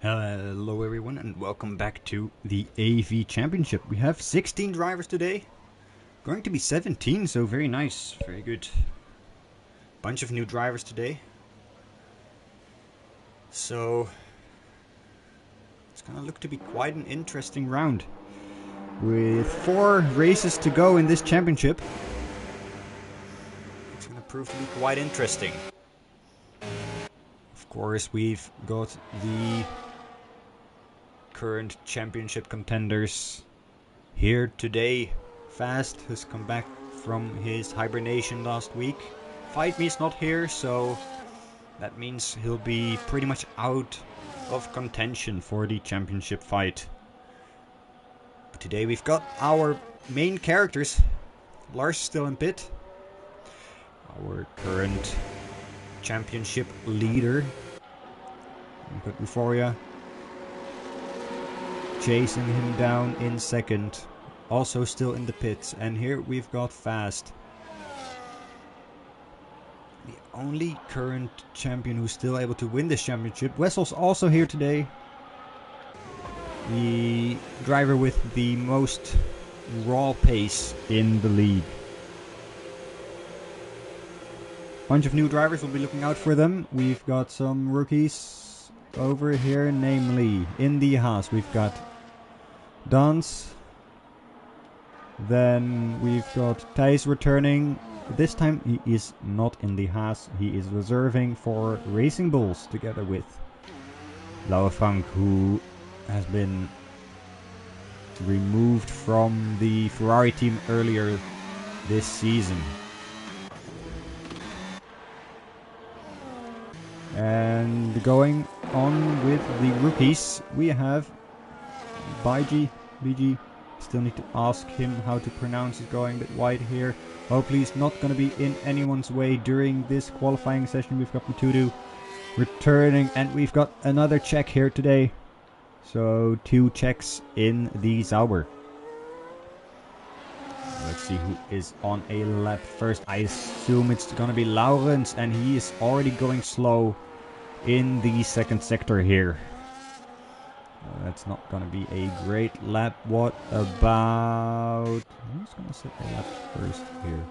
Hello everyone and welcome back to the AV Championship. We have 16 drivers today. Going to be 17, so very nice, very good. Bunch of new drivers today. So it's gonna look to be quite an interesting round. With 4 races to go in this championship. It's gonna prove to be quite interesting. Of course, we've got the current championship contenders here today. Fast has come back from his hibernation last week. Fight Me's not here, so that means he'll be pretty much out of contention for the championship fight. But today we've got our main characters. Lars still in pit. Our current championship leader. But Euphoria chasing him down in second, also still in the pits, and here we've got Fast, the only current champion who's still able to win this championship. Wessel's also here today, the driver with the most raw pace in the league. Bunch of new drivers, will be looking out for them. We've got some rookies over here, namely in the Haas we've got Dans. Then we've got Thijs returning. This time he is not in the Haas. He is reserving for Racing Bulls together with Lauwe Frank, who has been removed from the Ferrari team earlier this season. And going on with the rookies, we have BG. Still need to ask him how to pronounce it, going a bit wide here. Hopefully he's not going to be in anyone's way during this qualifying session. We've got Matudu returning, and we've got another check here today. So 2 checks in the Sauber. Let's see who is on a lap first. I assume it's going to be Laurens, and he is already going slow in the second sector here. That's not going to be a great lap. What about... who's going to set a lap first here?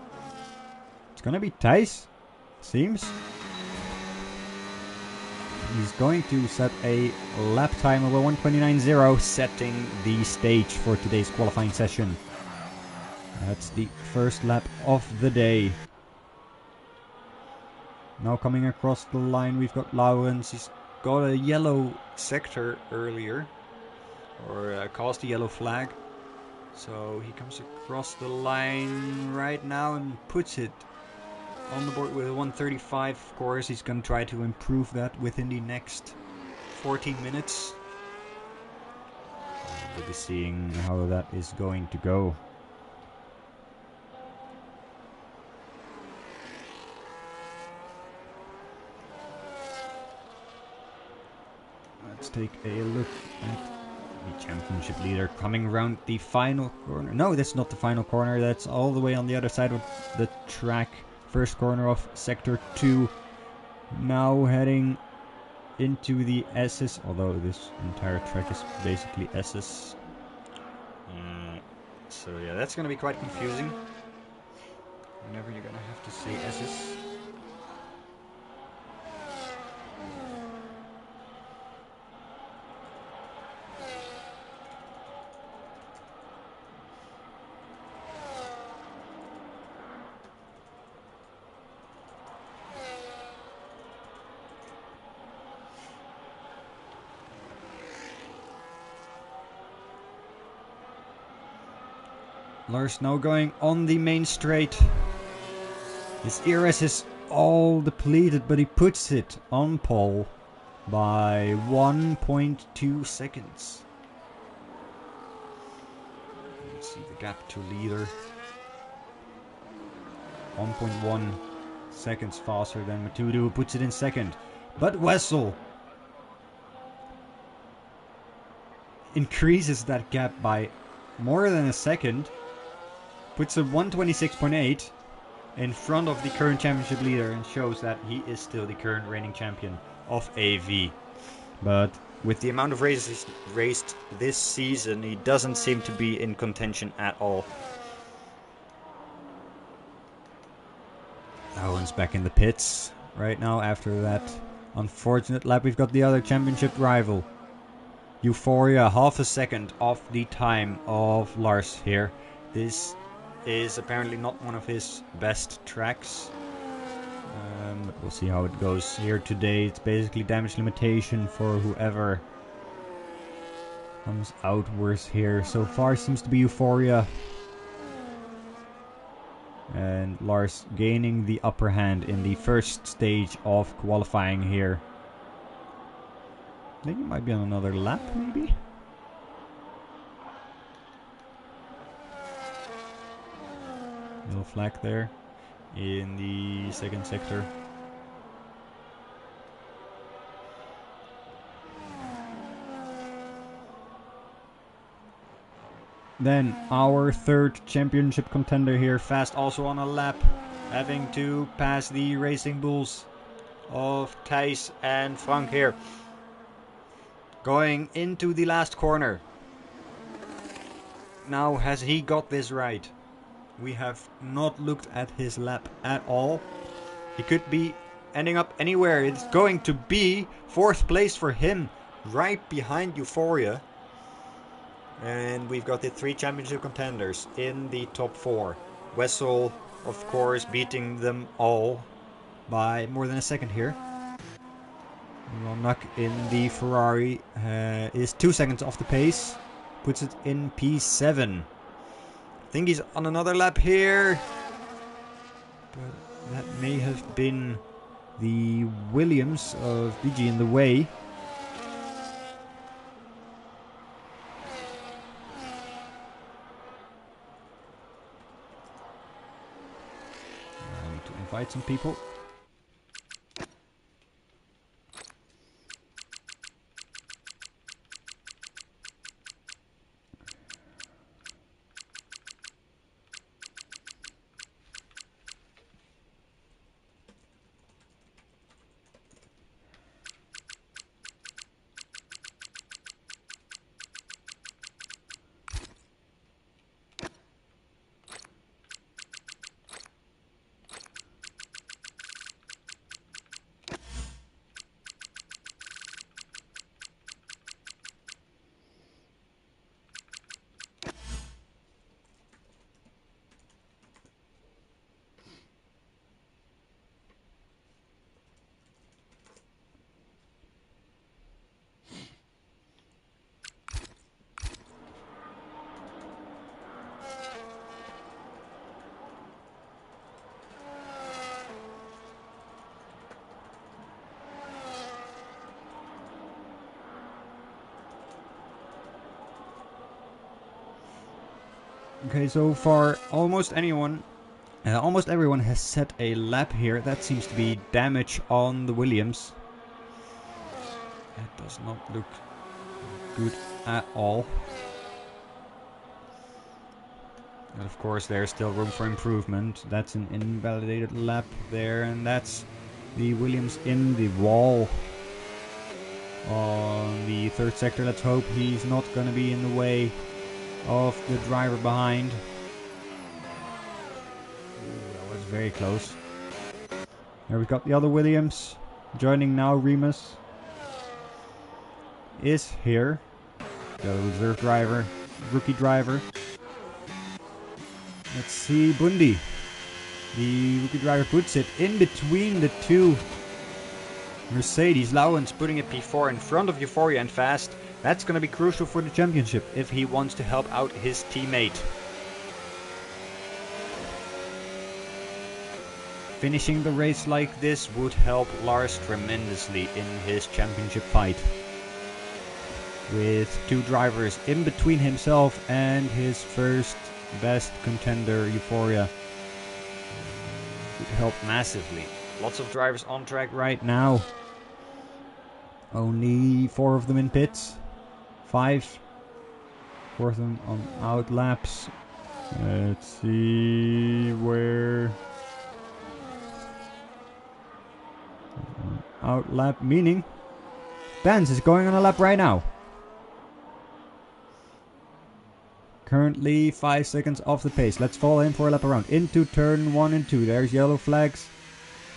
It's going to be Thijs, seems. He's going to set a lap time of 1:29.0, setting the stage for today's qualifying session. That's the first lap of the day. Now coming across the line, we've got Laurens. He's got a yellow sector earlier, or caused a yellow flag. So he comes across the line right now and puts it on the board with a 1:35. Of course, he's going to try to improve that within the next 14 minutes. We'll be seeing how that is going to go. Let's take a look at the championship leader coming around the final corner. No, that's not the final corner. That's all the way on the other side of the track. First corner of Sector 2. Now heading into the S's, although this entire track is basically S's. So yeah, that's going to be quite confusing. Whenever you're going to have to say S's. Lars now going on the main straight. His ERS is all depleted, but he puts it on pole by 1.2 seconds. Let's see the gap to leader. 1.1 seconds faster than Matudu, who puts it in second. But Wessel increases that gap by more than a second. Puts a 126.8 in front of the current championship leader and shows that he is still the current reigning champion of AV. But with the amount of races he's raced this season, he doesn't seem to be in contention at all. Owen's back in the pits right now after that unfortunate lap. We've got the other championship rival, Euphoria, half a second off the time of Lars here. This is apparently not one of his best tracks. But we'll see how it goes here today. It's basically damage limitation for whoever comes out worse here. So far seems to be Euphoria. And Lars gaining the upper hand in the first stage of qualifying here. I think it might be on another lap, maybe? Little flag there in the second sector. Then our third championship contender here, fast also on a lap, having to pass the Racing Bulls of Thijs and Frank here. Going into the last corner. Now, has he got this right? We have not looked at his lap at all. He could be ending up anywhere. It's going to be 4th place for him, right behind Euphoria. And we've got the 3 championship contenders in the top 4. Wessel, of course, beating them all by more than a second here. Ronak in the Ferrari is 2 seconds off the pace. Puts it in P7. I think he's on another lap here. But that may have been the Williams of BG in the way. I need to invite some people. Okay, so far almost everyone has set a lap here. That seems to be damage on the Williams. That does not look good at all. And of course there's still room for improvement. That's an invalidated lap there, and that's the Williams in the wall on the 3rd sector. Let's hope he's not going to be in the way of the driver behind. Ooh, that was very close. There we've got the other Williams joining now. Remus is here. The reserve driver, rookie driver. Let's see, Bundy. The rookie driver puts it in between the 2 Mercedes. Lauwens putting it P4 in front of Euphoria and Fast. That's going to be crucial for the championship if he wants to help out his teammate. Finishing the race like this would help Lars tremendously in his championship fight. With 2 drivers in between himself and his first best contender, Euphoria. Would help massively. Lots of drivers on track right now. Only 4 of them in pits. 5. 4 of them on out laps. Let's see where. Out lap, meaning Dance is going on a lap right now. Currently 5 seconds off the pace. Let's follow him for a lap around. Into turn 1 and 2. There's yellow flags.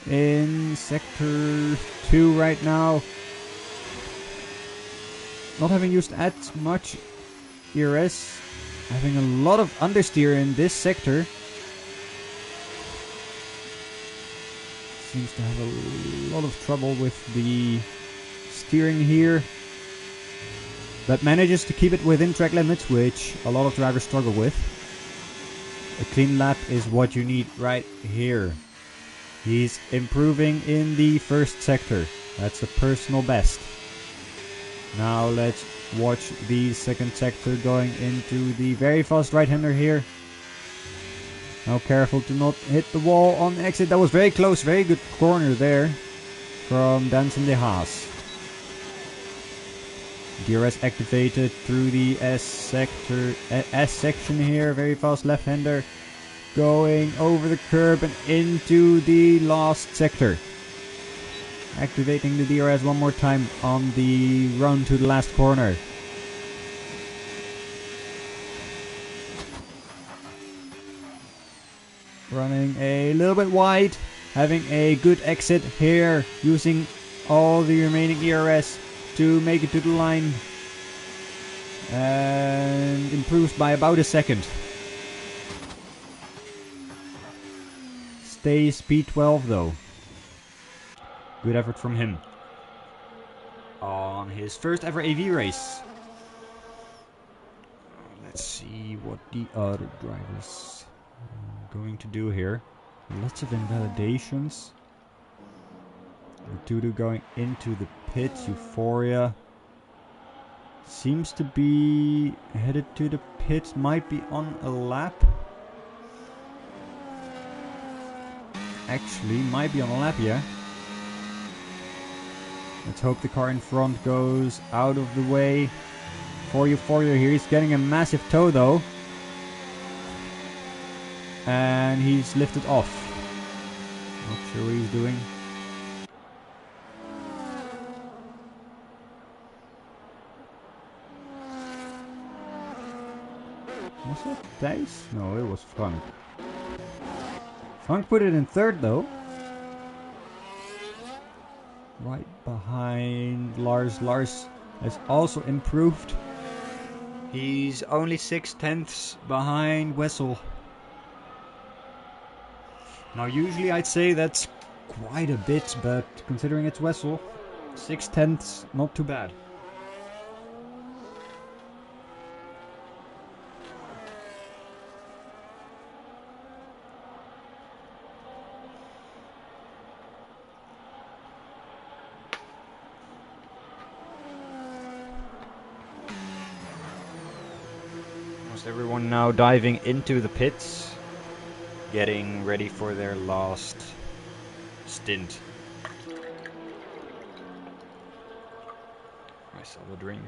In sector 2 right now. Not having used as much ERS. Having a lot of understeer in this sector. Seems to have a lot of trouble with the steering here. But manages to keep it within track limits, which a lot of drivers struggle with. A clean lap is what you need right here. He's improving in the first sector. That's a personal best. Now let's watch the second sector going into the very fast right-hander here. Now careful to not hit the wall on exit. That was very close. Very good corner there from Danson de Haas. DRS activated through the S section here. Very fast left-hander going over the curb and into the last sector. Activating the DRS one more time on the run to the last corner. Running a little bit wide. Having a good exit here. Using all the remaining ERS to make it to the line. And improves by about a second. Stays P12 though. Good effort from him. On his first ever AV race. Let's see what the other drivers are going to do here. Lots of invalidations. Tudu going into the pits. Euphoria seems to be headed to the pits. Might be on a lap. Actually, might be on a lap, yeah. Let's hope the car in front goes out of the way for Euphoria here. He's getting a massive tow though. And he's lifted off. Not sure what he's doing. Was that Thijs? No, it was Frank. Frank put it in third though. Right behind Lars. Lars has also improved. He's only 6/10 behind Wessel. Now usually I'd say that's quite a bit, but considering it's Wessel, 6/10, not too bad. Everyone now diving into the pits, getting ready for their last stint. I saw the drink.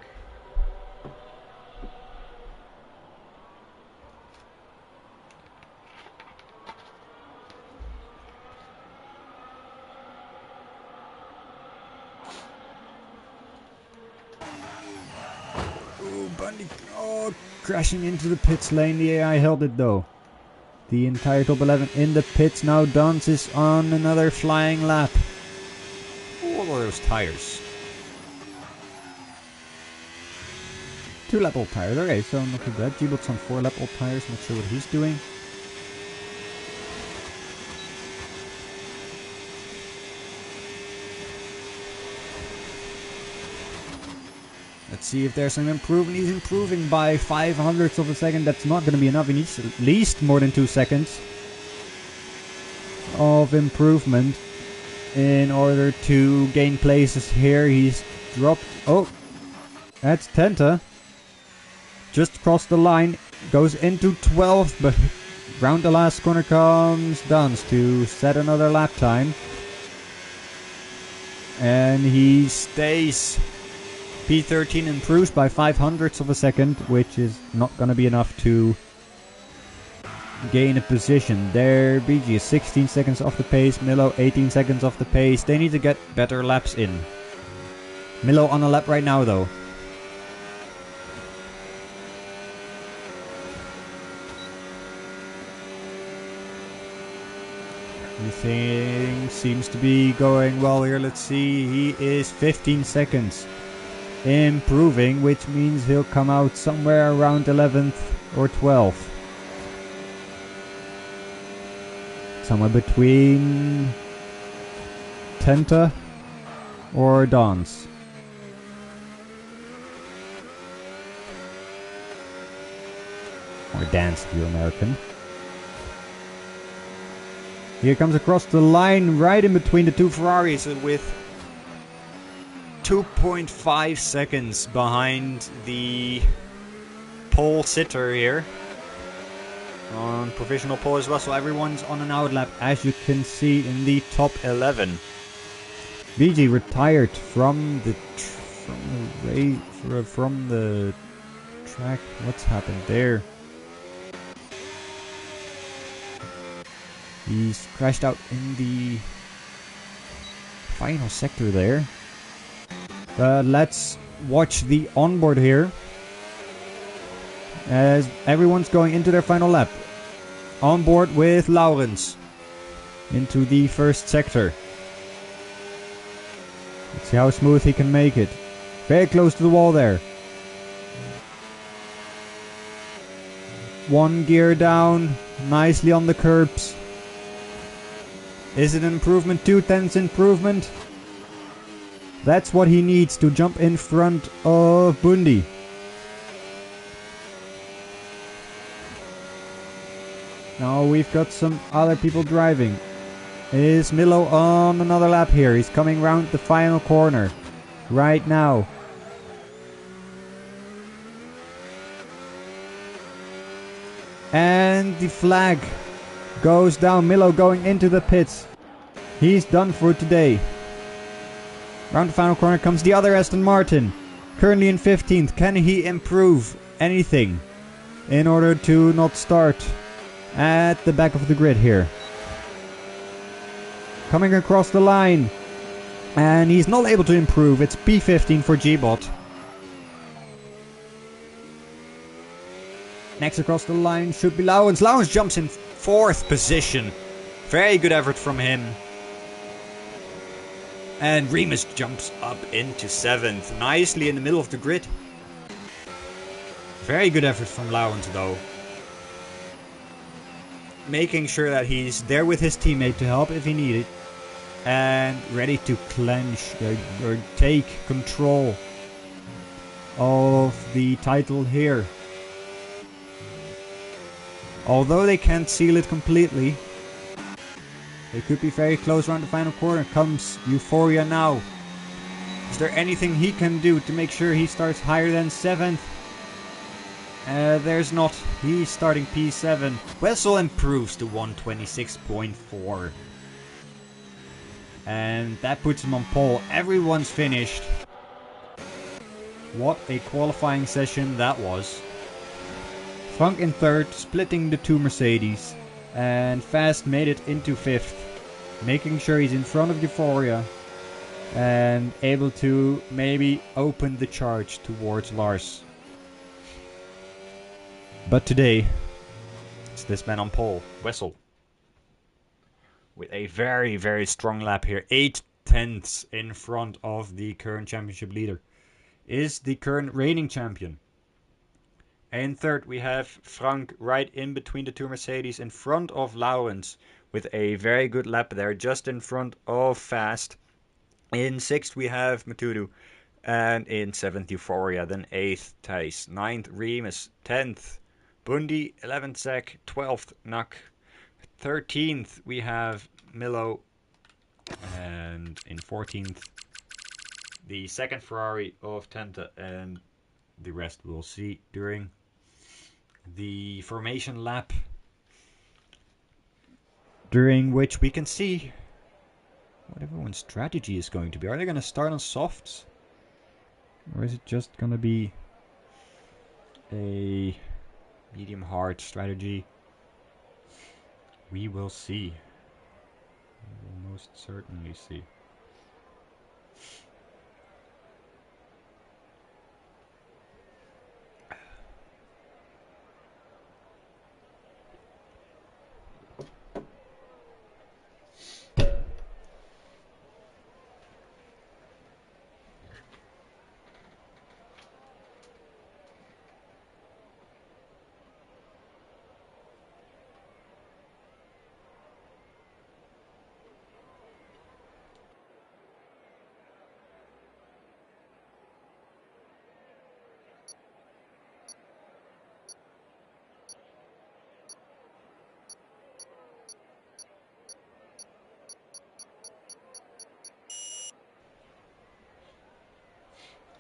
Oh, Bundy. Oh, crashing into the pits lane. The AI held it though. The entire top 11 in the pits now. Dances on another flying lap. Oh, what are those tires? 2 lap old tires. Okay, so not too bad. G-Bot's on 4 lap old tires. Not sure what he's doing. Let's see if there's some improvement. He's improving by 0.05 of a second. That's not going to be enough. He needs at least more than 2 seconds of improvement in order to gain places here. He's dropped. Oh, that's Tenta. Just crossed the line. Goes into 12th, but round the last corner comes Dance to set another lap time. And he stays. P13 improves by 0.05 of a second, which is not going to be enough to gain a position. There, BG is 16 seconds off the pace, Milo 18 seconds off the pace. They need to get better laps in. Milo on a lap right now though. Everything seems to be going well here. Let's see. He is 15 seconds improving, which means he'll come out somewhere around 11th or 12th. Somewhere between Tenta or Dons. Or Dance if you're American. Here comes across the line right in between the two Ferraris with 2.5 seconds behind the pole sitter here. On provisional pole as well, so everyone's on an outlap as you can see in the top 11. VG retired from the track. What's happened there? He's crashed out in the final sector there. But let's watch the onboard here. As everyone's going into their final lap. Onboard with Laurens. Into the first sector. Let's see how smooth he can make it. Very close to the wall there. One gear down. Nicely on the curbs. Is it an improvement? 2/10 improvement. That's what he needs to jump in front of Bundy. Now we've got some other people driving. Is Milo on another lap here? He's coming round the final corner right now. And the flag goes down. Milo going into the pits. He's done for today. Round the final corner comes the other Aston Martin. Currently in 15th. Can he improve anything in order to not start at the back of the grid here? Coming across the line. And he's not able to improve. It's P15 for G-Bot. Next across the line should be Laurens. Laurens jumps in 4th position. Very good effort from him. And Remus jumps up into 7th. Nicely in the middle of the grid. Very good effort from Laurens though. Making sure that he's there with his teammate to help if he needed. And ready to clench or take control of the title here. Although they can't seal it completely, they could be very close around the final corner. Comes Euphoria now. Is there anything he can do to make sure he starts higher than 7th? There's not. He's starting P7. Wessel improves to 126.4. And that puts him on pole. Everyone's finished. What a qualifying session that was. Frank in 3rd, splitting the two Mercedes. And Fast made it into 5th. Making sure he's in front of Euphoria. And able to maybe open the charge towards Lars. But today, it's this man on pole, Wessel. With a very, very strong lap here. 8/10 in front of the current championship leader. Is the current reigning champion. And 3rd we have Frank right in between the two Mercedes. In front of Laurens. With a very good lap there. Just in front of Fast. In 6th we have Matudu. And in 7th Euphoria. Then 8th Thijs. 9th Remus. 10th Bundy. 11th Zach. 12th Nak. 13th we have Milo. And in 14th the second Ferrari of Tenta. And the rest we'll see during the formation lap. During which we can see what everyone's strategy is going to be. Are they going to start on softs? Or is it just going to be a medium hard strategy? We will see. We will most certainly see.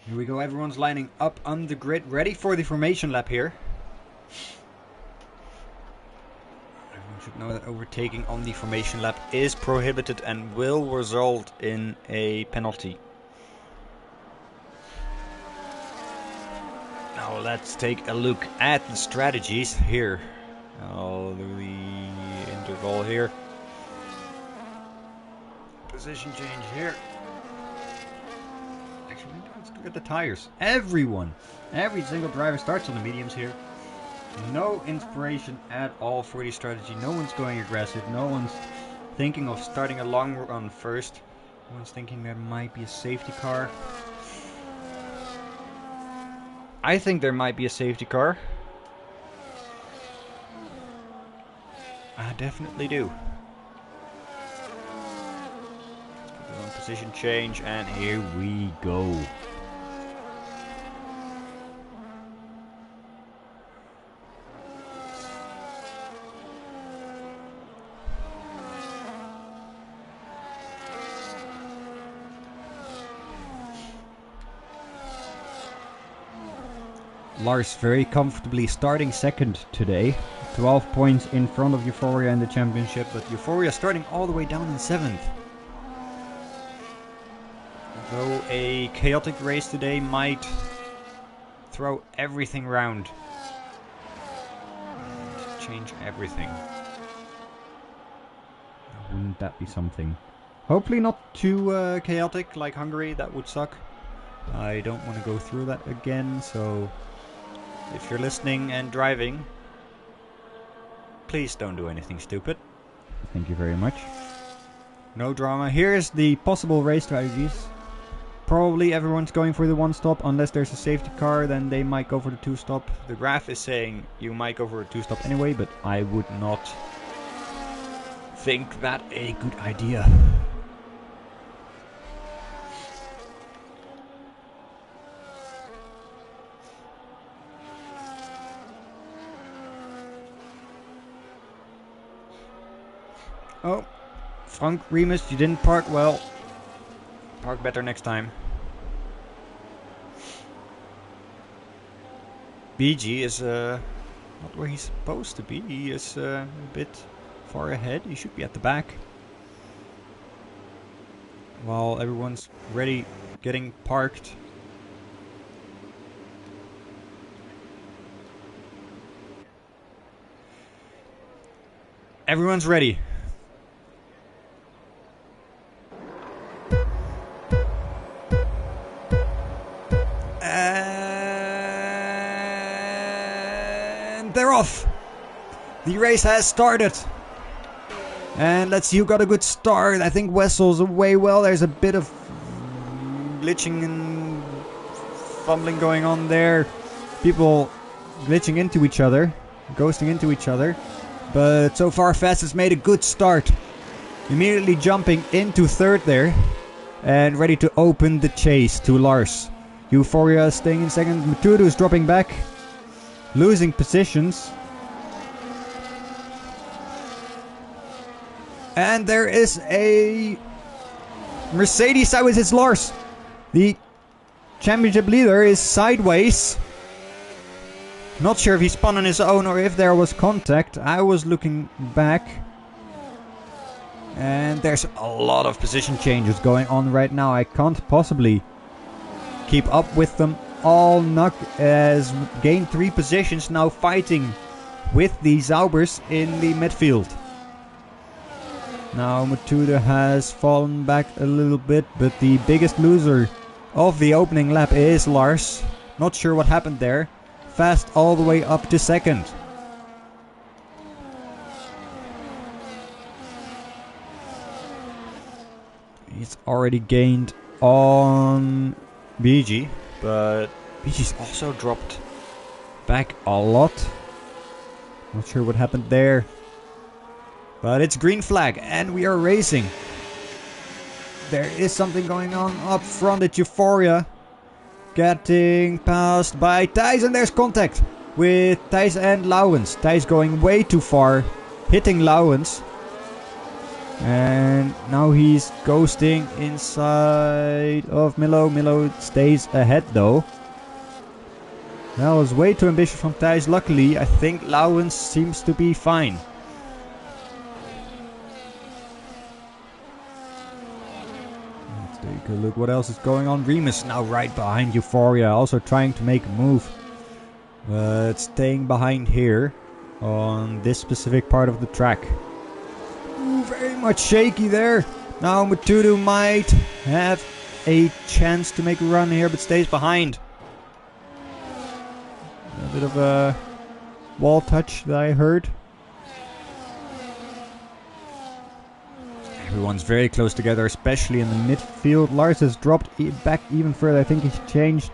Here we go, everyone's lining up on the grid, ready for the formation lap here. Everyone should know that overtaking on the formation lap is prohibited and will result in a penalty. Now let's take a look at the strategies here. I'll do the interval here. Position change here. Actually, let's look at the tires. Every single driver starts on the mediums here. No inspiration at all for the strategy. No one's going aggressive. No one's thinking of starting a long run first. No one's thinking there might be a safety car. I think there might be a safety car. I definitely do. Let's put it on position change, and here we go. Lars very comfortably starting second today. 12 points in front of Euphoria in the championship, but Euphoria starting all the way down in 7th. Though a chaotic race today might throw everything round and change everything. Wouldn't that be something? Hopefully not too chaotic like Hungary, that would suck. I don't want to go through that again, so if you're listening and driving, please don't do anything stupid. Thank you very much. No drama. Here's the possible race strategies. Probably everyone's going for the one stop. Unless there's a safety car, then they might go for the two stop. The graph is saying you might go for a two stop anyway, but I would not think that a good idea. Oh, Frank Remus, you didn't park well. Park better next time. BG is not where he's supposed to be. He is a bit far ahead. He should be at the back. While everyone's ready, getting parked. Everyone's ready. They're off. The race has started. And let's see who got a good start. I think Wessel's away well. There's a bit of glitching and fumbling going on there. People glitching into each other. Ghosting into each other. But so far Fast has made a good start. Immediately jumping into third there. And ready to open the chase to Lars. Euphoria staying in second. Matudu is dropping back. Losing positions. And there is a Mercedes sideways. It's Lars. The championship leader is sideways. Not sure if he spun on his own or if there was contact. I was looking back. And there's a lot of position changes going on right now. I can't possibly keep up with them all. Nuck has gained 3 positions, now fighting with the Zaubers in the midfield. Now Matuda has fallen back a little bit, but the biggest loser of the opening lap is Lars. Not sure what happened there. Fast all the way up to second. He's already gained on BG, but BG's also dropped back a lot. Not sure what happened there. But it's green flag and we are racing. There is something going on up front at Euphoria. Getting passed by Thijs, and there's contact with Thijs and Lauwens. Thijs going way too far, hitting Lauwens. And now he's ghosting inside of Milo. Milo stays ahead though. That was way too ambitious from Thijs. Luckily, I think Lauwens seems to be fine. Let's take a look what else is going on. Remus now right behind Euphoria, also trying to make a move. But staying behind here on this specific part of the track. Ooh, very much shaky there. Now Matudu might have a chance to make a run here, but stays behind. A bit of a wall touch that I heard. Everyone's very close together, especially in the midfield. Lars has dropped back even further. I think he's changed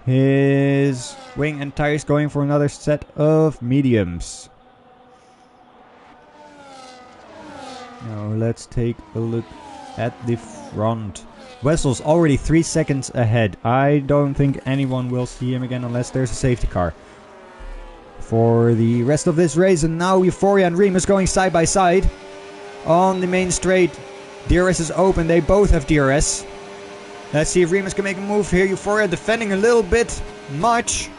his wing and tires, going for another set of mediums. Now let's take a look at the front. Wessel's already 3 seconds ahead. I don't think anyone will see him again unless there's a safety car for the rest of this race. And now Euphoria and Remus going side by side on the main straight. DRS is open. They both have DRS. Let's see if Remus can make a move here. Euphoria defending a little bit much,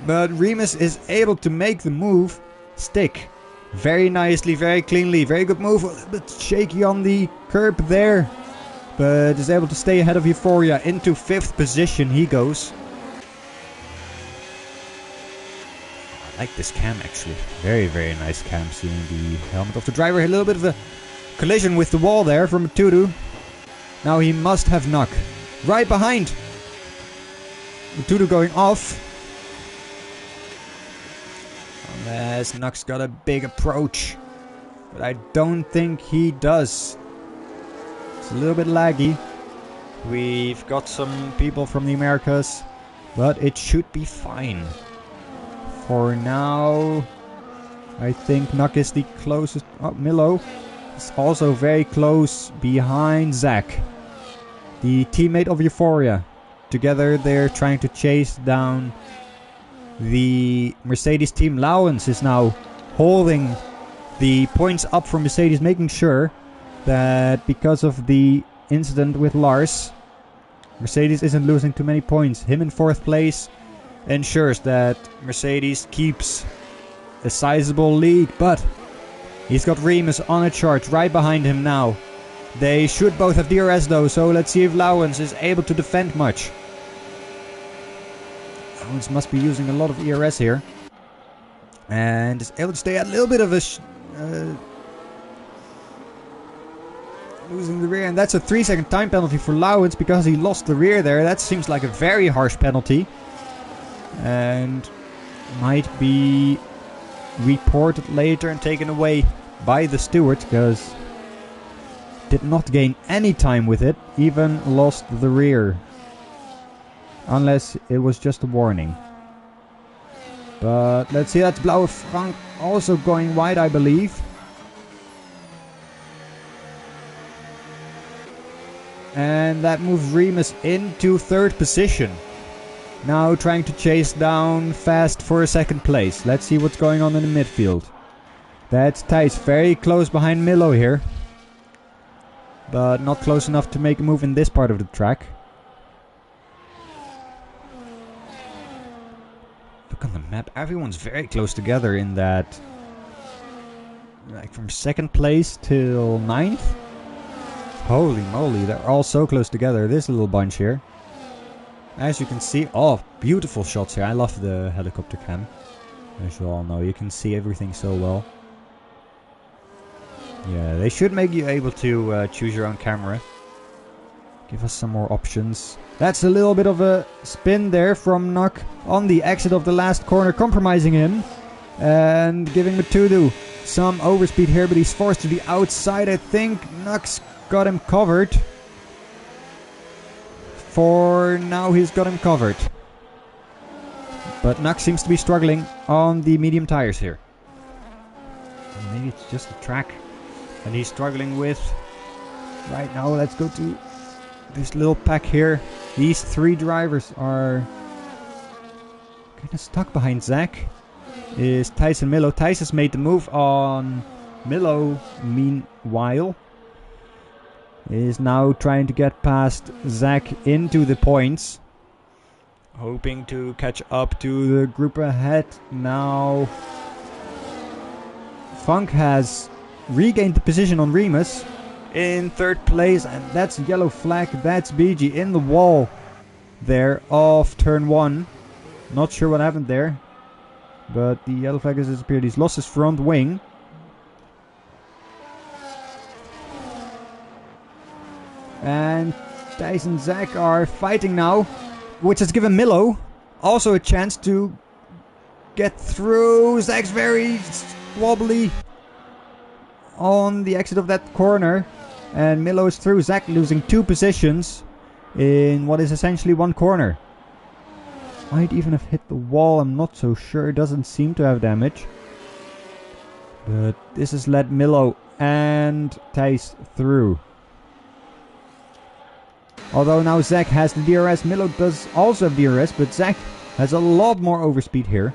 but Remus is able to make the move stick very nicely, very cleanly. Very good move. A little bit shaky on the curb there, but is able to stay ahead of Euphoria. Into 5th position he goes. I like this cam actually. Very, very nice cam, seeing the helmet of the driver. A little bit of a collision with the wall there from Matudu. Now he must have Nuck right behind. Matudu going off. Unless Nuck's got a big approach. But I don't think he does. It's a little bit laggy. We've got some people from the Americas, but it should be fine. For now, I think Nuck is the closest. Oh, Milo is also very close behind Zach, the teammate of Euphoria. Together they're trying to chase down the Mercedes team. Lauwens is now holding the points up for Mercedes, making sure that because of the incident with Lars, Mercedes isn't losing too many points. Him in 4th place ensures that Mercedes keeps a sizable lead, but he's got Remus on a charge right behind him now. They should both have DRS though, so let's see if Lauwens is able to defend much. Lauwens must be using a lot of ERS here, and is able to stay at a little bit of a losing the rear, and that's a 3-second time penalty for Lauwens because he lost the rear there. That seems like a very harsh penalty, and might be reported later and taken away by the steward, because did not gain any time with it, even lost the rear. Unless it was just a warning. But let's see, that's Blauwe Frank also going wide, I believe. And that moves Remus into 3rd position. Now trying to chase down Fast for a 2nd place. Let's see what's going on in the midfield. That's Thijs very close behind Milo here, but not close enough to make a move in this part of the track. Look on the map, everyone's very close together in that, like from 2nd place till 9th. Holy moly, they're all so close together, this little bunch here. As you can see, oh, beautiful shots here. I love the helicopter cam. As you all know, you can see everything so well. Yeah, they should make you able to choose your own camera. Give us some more options. That's a little bit of a spin there from Nuck on the exit of the last corner, compromising him. And giving Matudu some overspeed here, but he's forced to the outside. I think Nuck's got him covered. For now, he's got him covered. But Nuck seems to be struggling on the medium tires here. Maybe it's just the track and he's struggling with. Right now, let's go to this little pack here. These 3 drivers are kind of stuck behind Zach. Is Thijs and Milo. Thijs has made the move on Milo, meanwhile, is now trying to get past Zach into the points. Hoping to catch up to the group ahead. Now Funk has regained the position on Remus in third place, and that's a yellow flag. That's BG in the wall there of turn 1. Not sure what happened there, but the yellow flag has disappeared. He's lost his front wing. And Thijs and Zach are fighting now, which has given Milo also a chance to get through. Zach's very wobbly on the exit of that corner, and Milo is through. Zach losing 2 positions in what is essentially 1 corner. Might even have hit the wall, I'm not so sure. It doesn't seem to have damage. But this has led Milo and Thijs through. Although now Zach has the DRS, Milo does also have DRS, but Zach has a lot more overspeed here.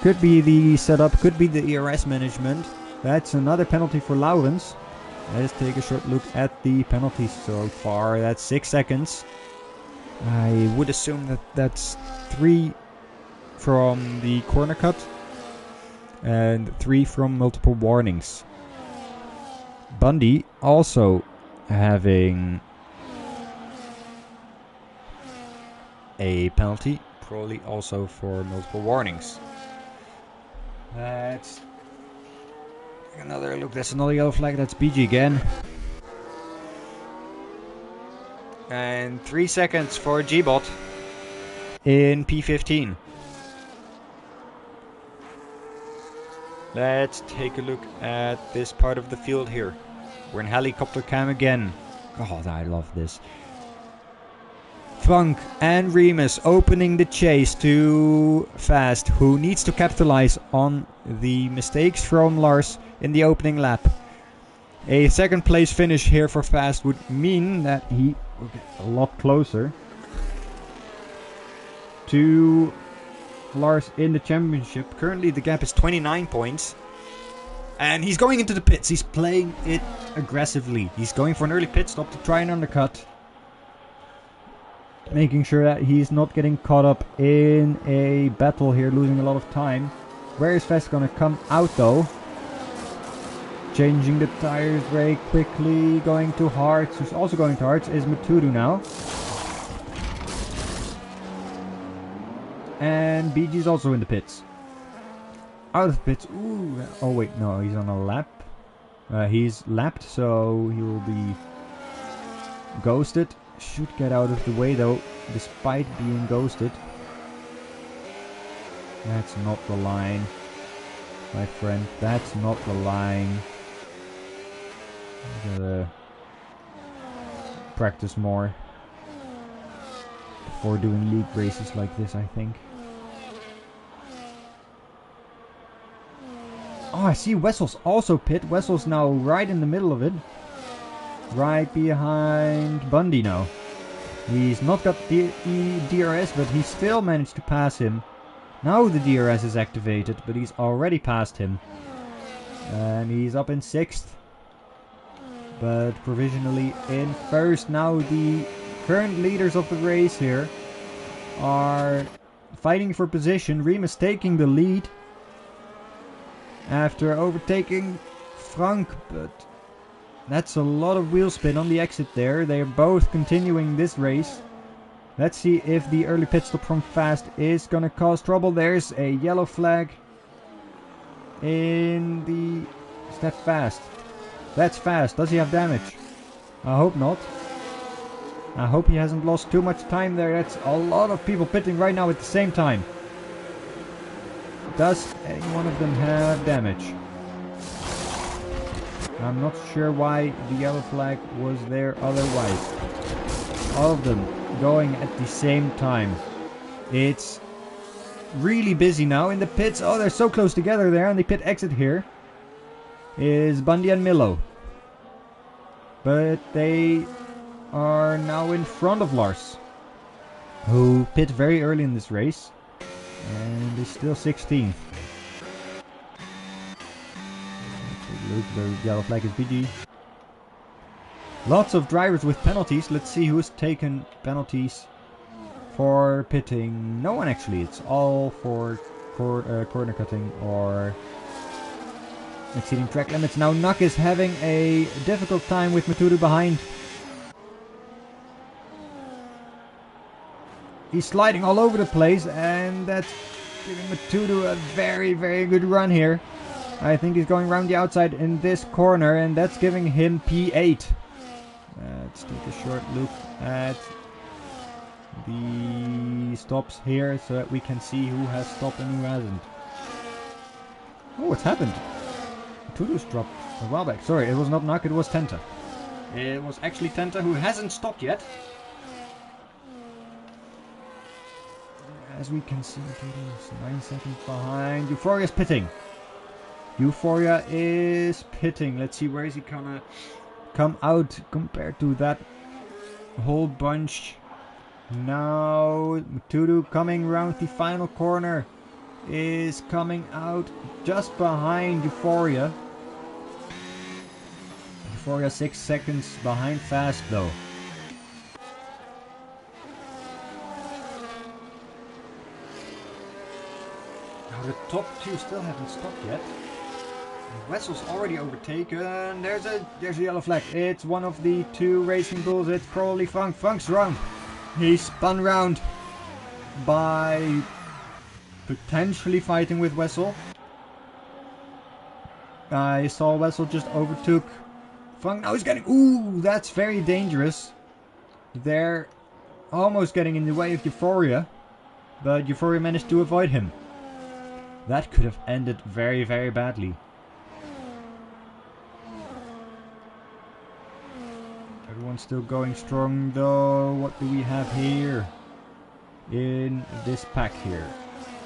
Could be the setup, could be the ERS management. That's another penalty for Laurens. Let's take a short look at the penalties so far. That's 6 seconds. I would assume that that's 3 from the corner cut and 3 from multiple warnings. Bundy also having a penalty, probably also for multiple warnings. That's another look. That's another yellow flag. That's BG again. And 3 seconds for G-Bot in P15. Let's take a look at this part of the field here. We're in helicopter cam again. God, I love this. Frank and Remus opening the chase to Fast, who needs to capitalize on the mistakes from Lars in the opening lap. A second place finish here for Fast would mean that he will get a lot closer to Lars in the championship. Currently the gap is 29 points. And he's going into the pits. He's playing it aggressively. He's going for an early pit stop to try and undercut. Making sure that he's not getting caught up in a battle here, losing a lot of time. Where is Fast gonna come out though? Changing the tires very quickly, going to Hards. Who's also going to Hards is Matudu now. And BG's also in the pits. Out of the pits. Ooh. Oh wait, no, he's on a lap. He's lapped, so he will be ghosted. Should get out of the way though, despite being ghosted. That's not the line, my friend. That's not the line. Gotta practice more before doing league races like this, I think. Oh, I see Wessel's also pit. Wessel's now right in the middle of it. Right behind Bundy now. He's not got the DRS, but he still managed to pass him. Now the DRS is activated, but he's already passed him. And he's up in 6th. But provisionally in 1st. Now the current leaders of the race here are fighting for position. Remus taking the lead after overtaking Frank, but that's a lot of wheel spin on the exit there. They are both continuing this race. Let's see if the early pit stop from Fast is gonna cause trouble. There's a yellow flag in the... Is that Fast? That's Fast. Does he have damage? I hope not. I hope he hasn't lost too much time there. That's a lot of people pitting right now at the same time. Does any one of them have damage? I'm not sure why the yellow flag was there otherwise. All of them going at the same time. It's really busy now in the pits. Oh, they're so close together there. And the pit exit here is Bundy and Milo. But they are now in front of Lars, who pit very early in this race and is still 16th. Luke, the yellow flag is BG. Lots of drivers with penalties. Let's see who's taken penalties for pitting. No one actually. It's all for corner cutting or exceeding track limits. Now Nuck is having a difficult time with Matudu behind. He's sliding all over the place, and that's giving Matudu a very, very good run here. I think he's going around the outside in this corner, and that's giving him P8. Let's take a short look at the stops here so that we can see who has stopped and who hasn't. Oh, what's happened? Matudu's dropped a while back. Sorry, it was not Nuck, it was Tenta. It was actually Tenta who hasn't stopped yet. As we can see, Matudu's 9 seconds behind. Euphoria's pitting. Euphoria is pitting. Let's see where is he gonna come out compared to that whole bunch. Now Matudu coming around the final corner is coming out just behind Euphoria. Euphoria 6 seconds behind fast though. Now the top two still haven't stopped yet. Wessel's already overtaken. There's a yellow flag. It's one of the two racing bulls. It's probably Funk. Funk's round. He spun round by potentially fighting with Wessel. I saw Wessel just overtook Funk. Now he's getting... Ooh, that's very dangerous. They're almost getting in the way of Euphoria. But Euphoria managed to avoid him. That could have ended very, very badly. Everyone's still going strong though. What do we have here in this pack here?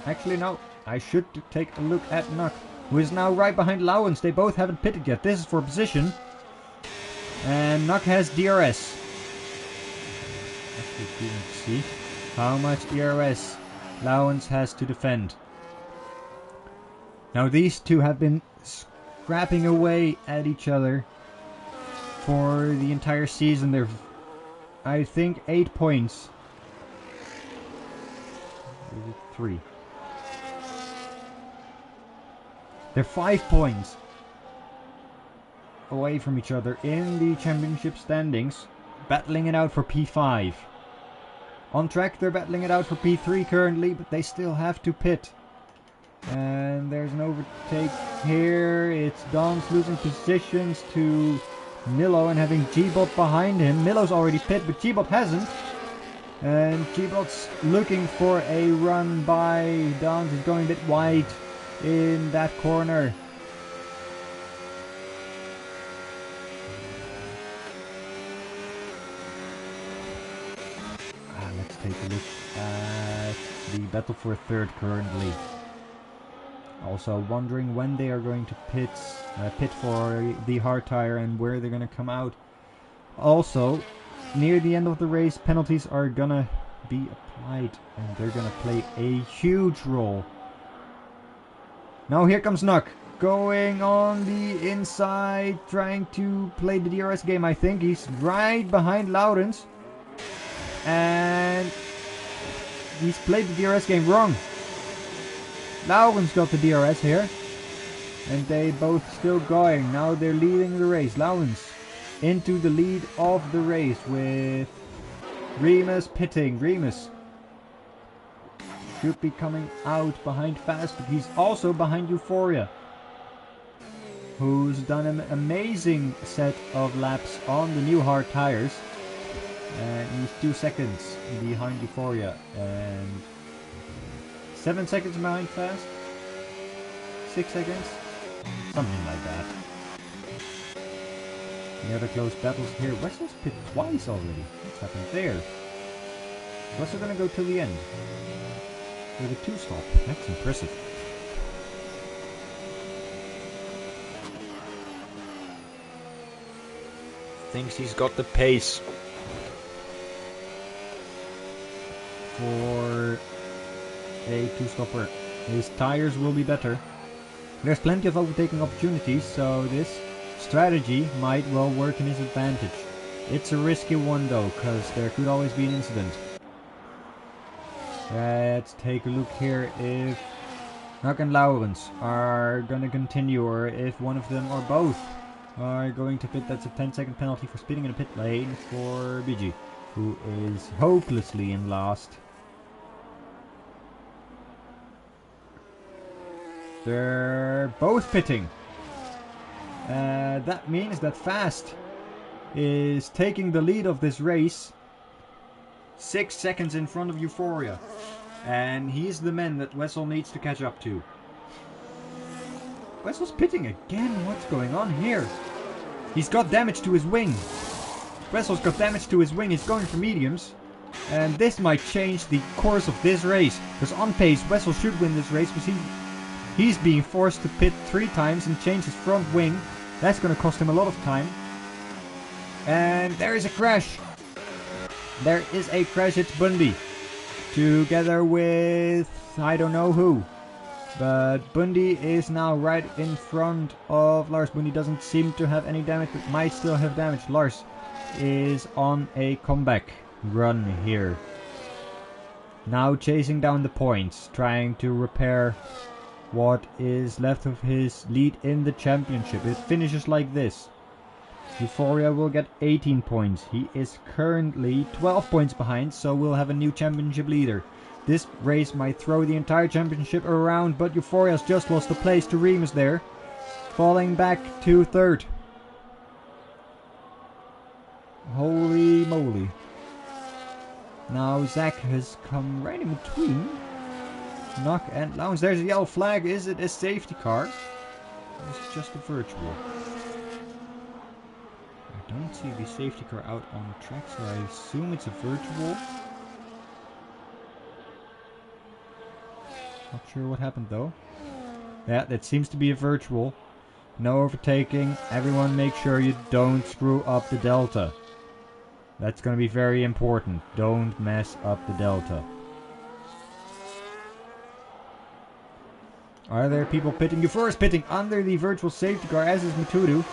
Actually no, I should take a look at Nuck, who is now right behind Lowens. They both haven't pitted yet. This is for position. And Nuck has DRS. Actually, we can see how much DRS Lowens has to defend. Now these two have been scrapping away at each other for the entire season. They're, I think, 8 points. 3. They're 5 points away from each other in the championship standings, battling it out for P5. On track, they're battling it out for P3 currently, but they still have to pit. And there's an overtake here. It's Don's losing positions to Milo and having G-Bot behind him. Milo's already pit, but G-Bot hasn't. And G-Bot's looking for a run by Don. He's going a bit wide in that corner. Let's take a look at the battle for third currently. Also wondering when they are going to pit for the hard tire and where they're going to come out. Also, near the end of the race, penalties are going to be applied and they're going to play a huge role. Now here comes Nuck, going on the inside, trying to play the DRS game. I think he's right behind Laurens. And he's played the DRS game wrong. Laurens got the DRS here. And they both still going. Now they're leading the race. Laurens into the lead of the race with Remus pitting. Remus should be coming out behind Fast, but he's also behind Euphoria, who's done an amazing set of laps on the new hard tires. And he's 2 seconds behind Euphoria and 7 seconds behind Fast. 6 seconds, something like that. Any other close battles here? Wessel's pit twice already. What's happened there? Wessel gonna go till the end with a 2-stop. That's impressive. Thinks he's got the pace for a 2-stopper. His tires will be better. There's plenty of overtaking opportunities, so this strategy might well work in his advantage. It's a risky one though, because there could always be an incident. Let's take a look here if Huck and Laurens are gonna continue, or if one of them or both are going to pit. That's a 10-second penalty for speeding in a pit lane for BG, who is hopelessly in last. They're both pitting. That means that Fast is taking the lead of this race, 6 seconds in front of Euphoria. And he's the man that Wessel needs to catch up to. Wessel's pitting again. What's going on here? He's got damage to his wing. Wessel's got damage to his wing. He's going for mediums. And this might change the course of this race. Because on pace, Wessel should win this race. Because he's being forced to pit 3 times and change his front wing. That's going to cost him a lot of time. And there is a crash. There is a crash. It's Bundy. Together with I don't know who. But Bundy is now right in front of Lars. Bundy doesn't seem to have any damage, but might still have damage. Lars is on a comeback run here. Now chasing down the points, trying to repair what is left of his lead in the championship. It finishes like this. Euphoria will get 18 points. He is currently 12 points behind, so we'll have a new championship leader. This race might throw the entire championship around, but Euphoria's just lost a place to Remus there, falling back to 3rd. Holy moly. Now Zach has come right in between Knock and Lounge. There's a yellow flag. Is it a safety car? Or is it just a virtual? I don't see the safety car out on the track, so I assume it's a virtual. Not sure what happened though. Yeah, that seems to be a virtual. No overtaking. Everyone make sure you don't screw up the delta. That's going to be very important. Don't mess up the delta. Are there people pitting? Euphoria's pitting under the virtual safety car, as is Matudu.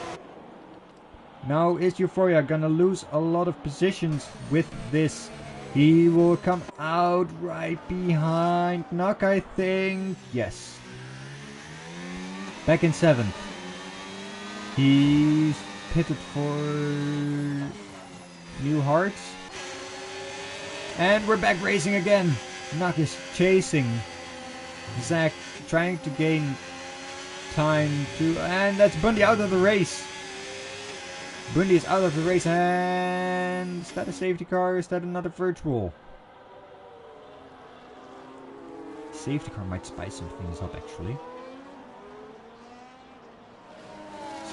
Now is Euphoria gonna lose a lot of positions with this? He will come out right behind Knock, I think. Yes. Back in 7th. He's pitted for New Hearts. And we're back racing again. Knock is chasing Zach, trying to gain time to... And that's Bundy out of the race. Bundy is out of the race, and is that a safety car or is that another virtual? Safety car might spice some things up actually.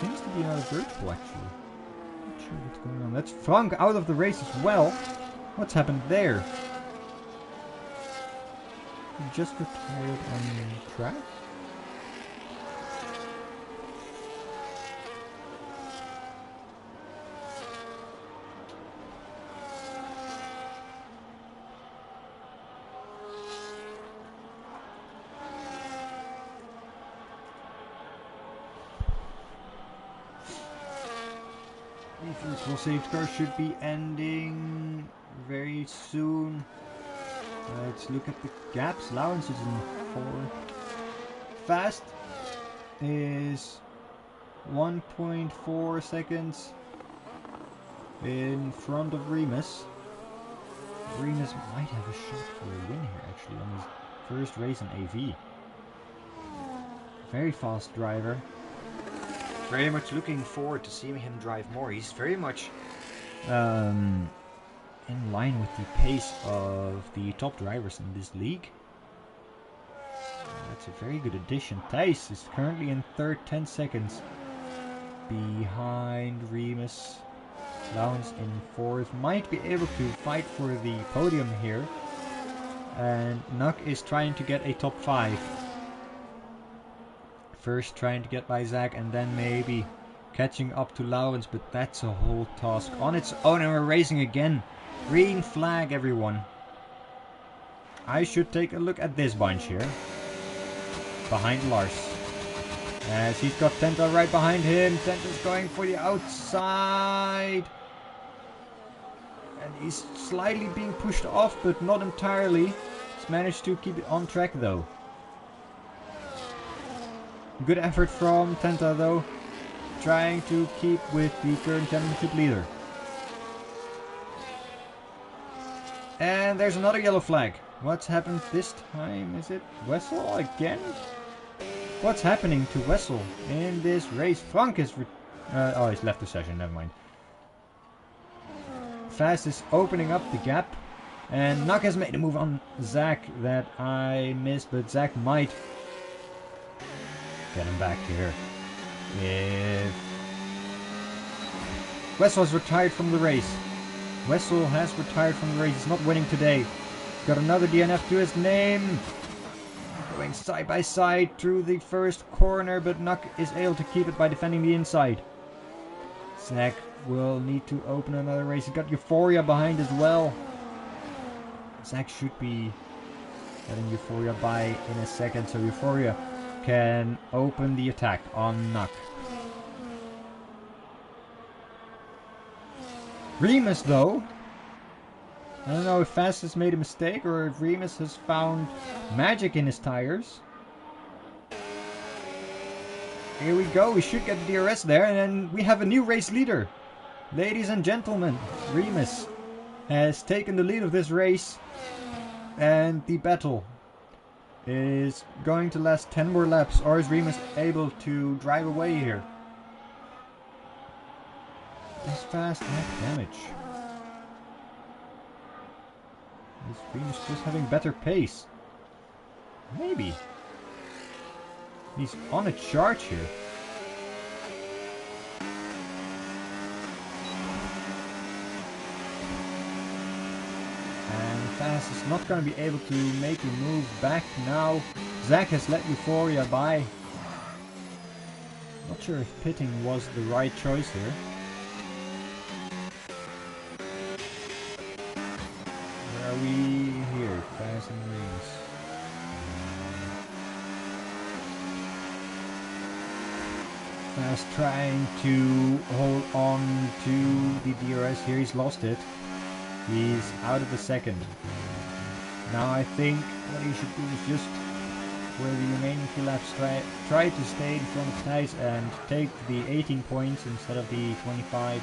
Seems to be another virtual actually. Not sure what's going on. That's Frank out of the race as well. What's happened there? He just retired on the track? The virtual safety car should be ending very soon. Let's look at the gaps. Lawrence is in 4th. Fast is 1.4 seconds in front of Remus. Remus might have a shot for a win here actually on his first race in AV. Very fast driver. Very much looking forward to seeing him drive more. He's very much in line with the pace of the top drivers in this league. That's a very good addition. Thijs is currently in 3rd, 10 seconds behind Remus. Lawrence in 4th. Might be able to fight for the podium here. And Nuck is trying to get a top 5. First trying to get by Zach and then maybe catching up to Lawrence, but that's a whole task on its own, and we're racing again. Green flag, everyone. I should take a look at this bunch here. Behind Lars. As he's got Tenta right behind him. Tenta's going for the outside. And he's slightly being pushed off, but not entirely. He's managed to keep it on track though. Good effort from Tenta though. Trying to keep with the current championship leader. And there's another yellow flag. What's happened this time? Is it Wessel again? What's happening to Wessel in this race? Frank is... oh, he's left the session. Never mind. Fast is opening up the gap. And Nak has made a move on Zach that I missed. But Zach might get him back here. If Wessel has retired from the race. Wessel has retired from the race. He's not winning today. Got another DNF to his name. Going side by side through the first corner, but Nuck is able to keep it by defending the inside. Zach will need to open another race. He's got Euphoria behind as well. Zach should be letting Euphoria by in a second, so Euphoria can open the attack on Nuck. Remus though, I don't know if Fast has made a mistake or if Remus has found magic in his tires. Here we go, we should get the DRS there, and then we have a new race leader. Ladies and gentlemen, Remus has taken the lead of this race, and the battle is going to last 10 more laps, or is Remus able to drive away here? Does Fast have damage? Is Remus just having better pace? Maybe. He's on a charge here. And Fast is not going to be able to make a move back now. Zach has let Euphoria by. Not sure if pitting was the right choice here. Where are we here? Fast and Remus. Fast trying to hold on to the DRS here. He's lost it. He's out of the second. Now I think what he should do is just, for the remaining few laps, try to stay in front of Thijs and take the 18 points instead of the 25.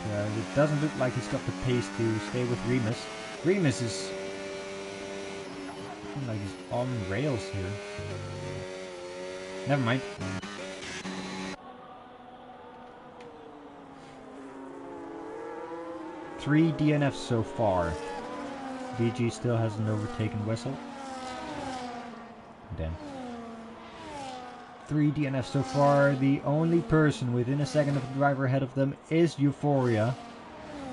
It doesn't look like he's got the pace to stay with Remus. Remus is like he's on rails here. Never mind. Three DNFs so far. BG still hasn't overtaken Wessel. Then 3 DNFs so far. The only person within a second of the driver ahead of them is Euphoria,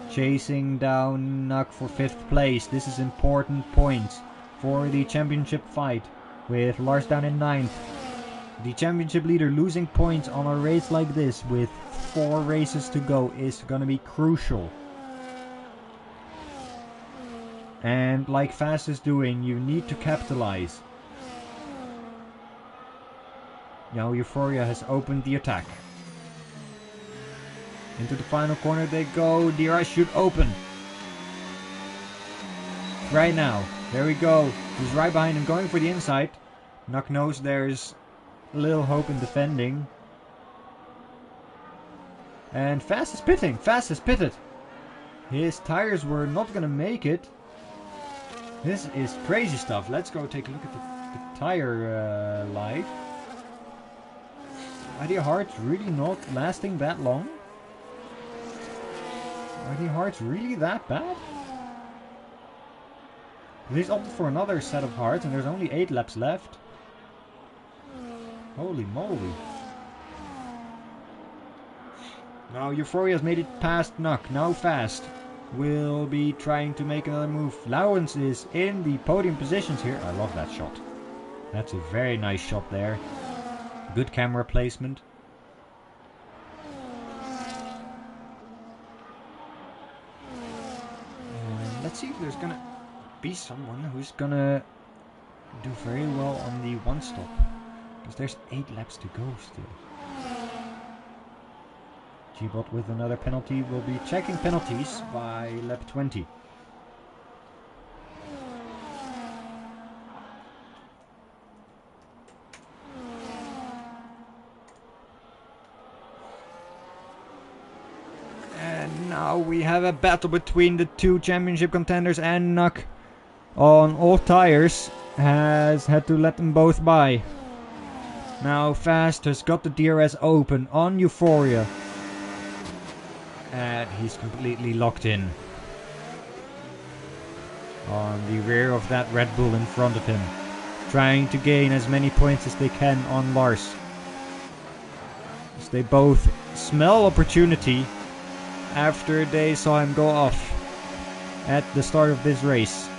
chasing down Nuck for 5th place. This is important points for the championship fight, with Lars down in 9th. The championship leader losing points on a race like this with 4 races to go is going to be crucial. And like Fast is doing, you need to capitalize. Now Euphoria has opened the attack. Into the final corner they go. DRS should open. Right now. There we go. He's right behind him, going for the inside. Nuck knows there's little hope in defending. And Fast is pitting. Fast is pitted. His tires were not going to make it. This is crazy stuff. Let's go take a look at the tire life. Are the hearts really not lasting that long? Are the hearts really that bad? He's opted for another set of hearts and there's only 8 laps left. Holy moly. Now Euphoria has made it past Nuck. Now Fast will be trying to make another move. Lawrence is in the podium positions here. I love that shot. That's a very nice shot there. Good camera placement. And let's see if there's gonna be someone who's gonna do very well on the one stop. Because there's 8 laps to go still. G-Bot with another penalty will be checking penalties by lap 20. And now we have a battle between the 2 championship contenders, and Nuck on all tires has had to let them both by. Now Fast has got the DRS open on Euphoria. And he's completely locked in on the rear of that Red Bull in front of him, trying to gain as many points as they can on Lars. As they both smell opportunity after they saw him go off at the start of this race.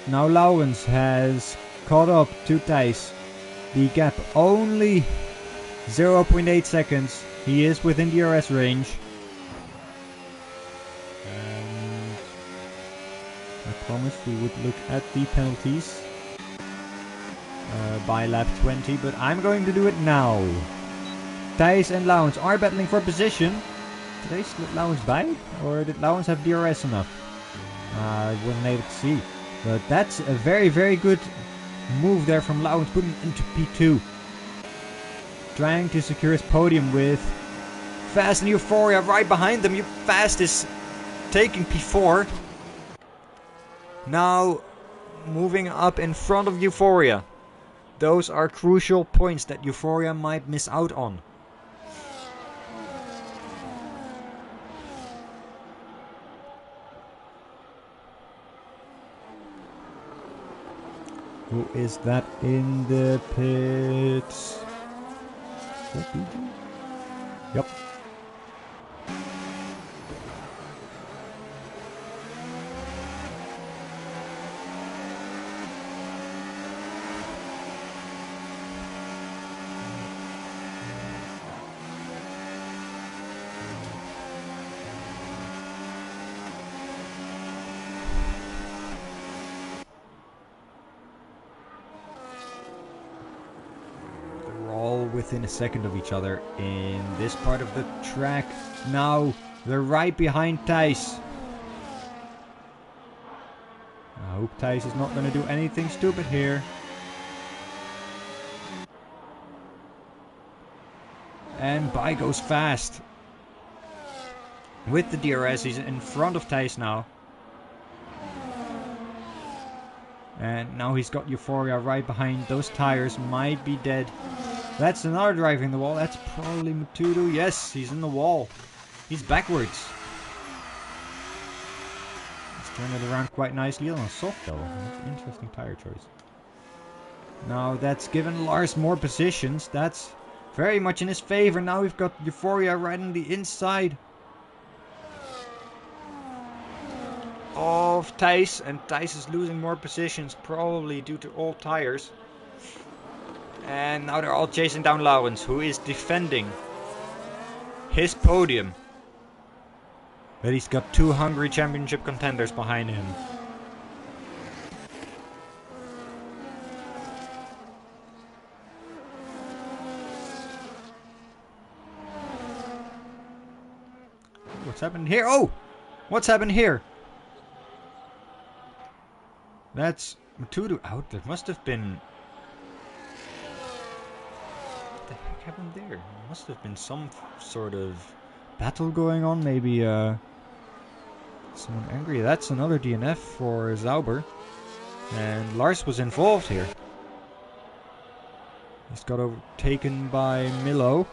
Now Laurens has caught up to Thijs. The gap only 0.8 seconds. He is within DRS range. I promised we would look at the penalties by lap 20, but I'm going to do it now. Thijs and Laurens are battling for position. Did they slip Laurens by? Or did Laurens have DRS enough? I wasn't able to see. But that's a very, very good move there from Laurens, putting into P2. Trying to secure his podium with Fast and Euphoria right behind them. Fast is taking P4. Now moving up in front of Euphoria. Those are crucial points that Euphoria might miss out on. Who is that in the pits? Is that BG? Yep. Within a second of each other in this part of the track. Now they're right behind Thijs. I hope Thijs is not going to do anything stupid here. And by goes Fast. With the DRS, he's in front of Thijs now. And now he's got Euphoria right behind. Those tires might be dead. That's another driver in the wall. That's probably Matudu. Yes, he's in the wall. He's backwards. He's turned it around quite nicely on a soft though. That's an interesting tire choice. Now that's given Lars more positions. That's very much in his favor. Now we've got Euphoria right on the inside of Thijs. And Thijs is losing more positions, probably due to all tires. And now they're all chasing down Laurens, who is defending his podium. But he's got 2 hungry championship contenders behind him. What's happened here? Oh! What's happened here? That's Matudu out. There must have been... What the heck happened there? There must have been some sort of battle going on. Maybe someone angry. That's another DNF for Zauber. And Lars was involved here. He's got overtaken by Milo.